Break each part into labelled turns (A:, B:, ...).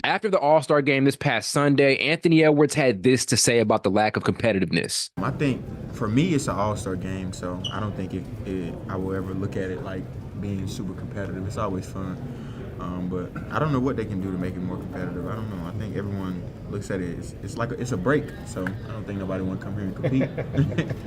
A: After the All-Star game this past Sunday, Anthony Edwards had this to say about the lack of competitiveness.
B: I think for me, it's an all-star game, so I don't think I will ever look at it like being super competitive. It's always fun. But I don't know what they can do to make it more competitive. I don't know. I think everyone looks at it. It's like it's a break. So I don't think nobody want to come here and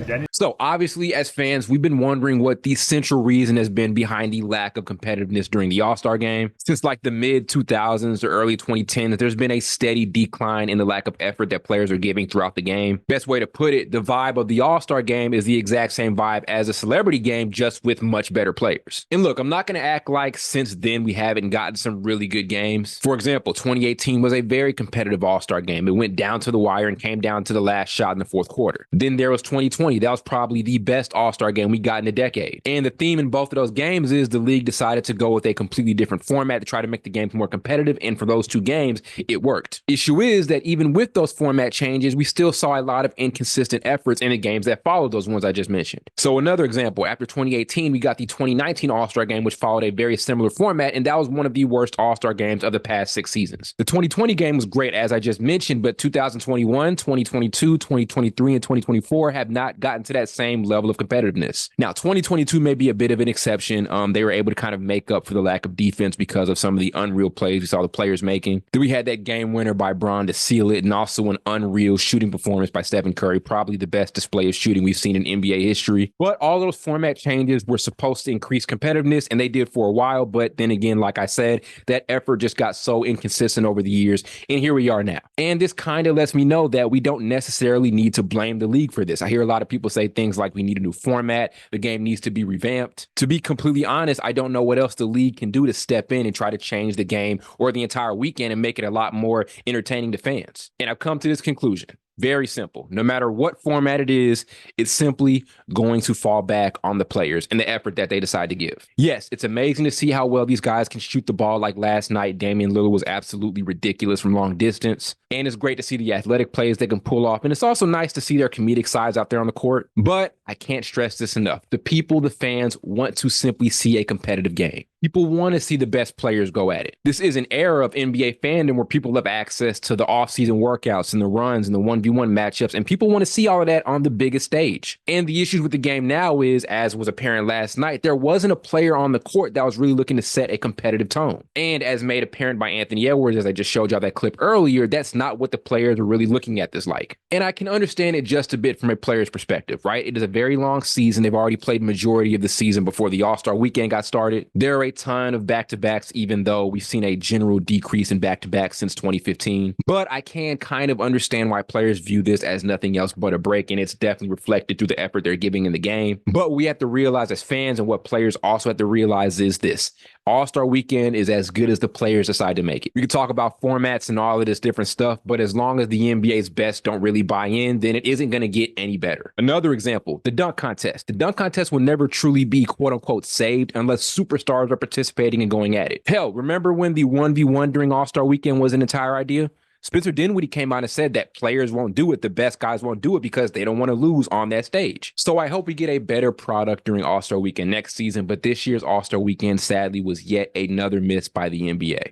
B: compete.
A: So obviously, as fans, we've been wondering what the central reason has been behind the lack of competitiveness during the All-Star game. Since like the mid-2000s or early 2010s, there's been a steady decline in the lack of effort that players are giving throughout the game. Best way to put it, the vibe of the All-Star game is the exact same vibe as a celebrity game, just with much better players. And look, I'm not going to act like since then we haven't gotten some really good games. For example, 2018 was a very competitive All-Star game. It went down to the wire and came down to the last shot in the fourth quarter. Then there was 2020. That was probably the best All-Star game we got in a decade. And the theme in both of those games is the league decided to go with a completely different format to try to make the games more competitive. And for those two games, it worked. Issue is that even with those format changes, we still saw a lot of inconsistent efforts in the games that followed those ones I just mentioned. So another example, after 2018, we got the 2019 All-Star game, which followed a very similar format. And that was one of the worst All-Star games of the past 6 seasons. The 2020 game was great, as I just mentioned, but 2021, 2022, 2023, and 2024 have not gotten to that same level of competitiveness. Now, 2022 may be a bit of an exception. They were able to kind of make up for the lack of defense because of some of the unreal plays we saw the players making. Then we had that game winner by Bron to seal it, and also an unreal shooting performance by Stephen Curry, probably the best display of shooting we've seen in NBA history. But all those format changes were supposed to increase competitiveness, and they did for a while. But then again, like I said, that effort just got so inconsistent over the years, and here we are now. And this kind of lets me know that we don't necessarily need to blame the league for this. I hear a lot of people say things like we need a new format, the game needs to be revamped. To be completely honest, I don't know what else the league can do to step in and try to change the game or the entire weekend and make it a lot more entertaining to fans. And I've come to this conclusion. Very simple. No matter what format it is, it's simply going to fall back on the players and the effort that they decide to give. Yes, it's amazing to see how well these guys can shoot the ball. Like last night, Damian Lillard was absolutely ridiculous from long distance. And it's great to see the athletic plays they can pull off. And it's also nice to see their comedic sides out there on the court. But I can't stress this enough. The people, the fans, want to simply see a competitive game. People want to see the best players go at it. This is an era of NBA fandom where people have access to the off-season workouts and the runs and the 1v1 matchups, and people want to see all of that on the biggest stage. And the issues with the game now is, as was apparent last night, there wasn't a player on the court that was really looking to set a competitive tone. And as made apparent by Anthony Edwards, as I just showed y'all that clip earlier, that's not what the players are really looking at this like. And I can understand it just a bit from a player's perspective, right? It is a very long season. They've already played majority of the season before the All-Star weekend got started. There are a ton of back-to-backs, even though we've seen a general decrease in back-to-backs since 2015. But I can kind of understand why players view this as nothing else but a break, and it's definitely reflected through the effort they're giving in the game. But we have to realize as fans, and what players also have to realize is this: All-Star weekend is as good as the players decide to make it. We can talk about formats and all of this different stuff, but as long as the NBA's best don't really buy in, then it isn't going to get any better. Another example, the dunk contest. The dunk contest will never truly be quote-unquote saved unless superstars are participating and going at it. Hell, remember when the 1v1 during All-Star weekend was an entire idea? Spencer Dinwiddie came out and said that players won't do it, the best guys won't do it because they don't want to lose on that stage. So I hope we get a better product during All-Star weekend next season, but this year's All-Star weekend sadly was yet another miss by the NBA.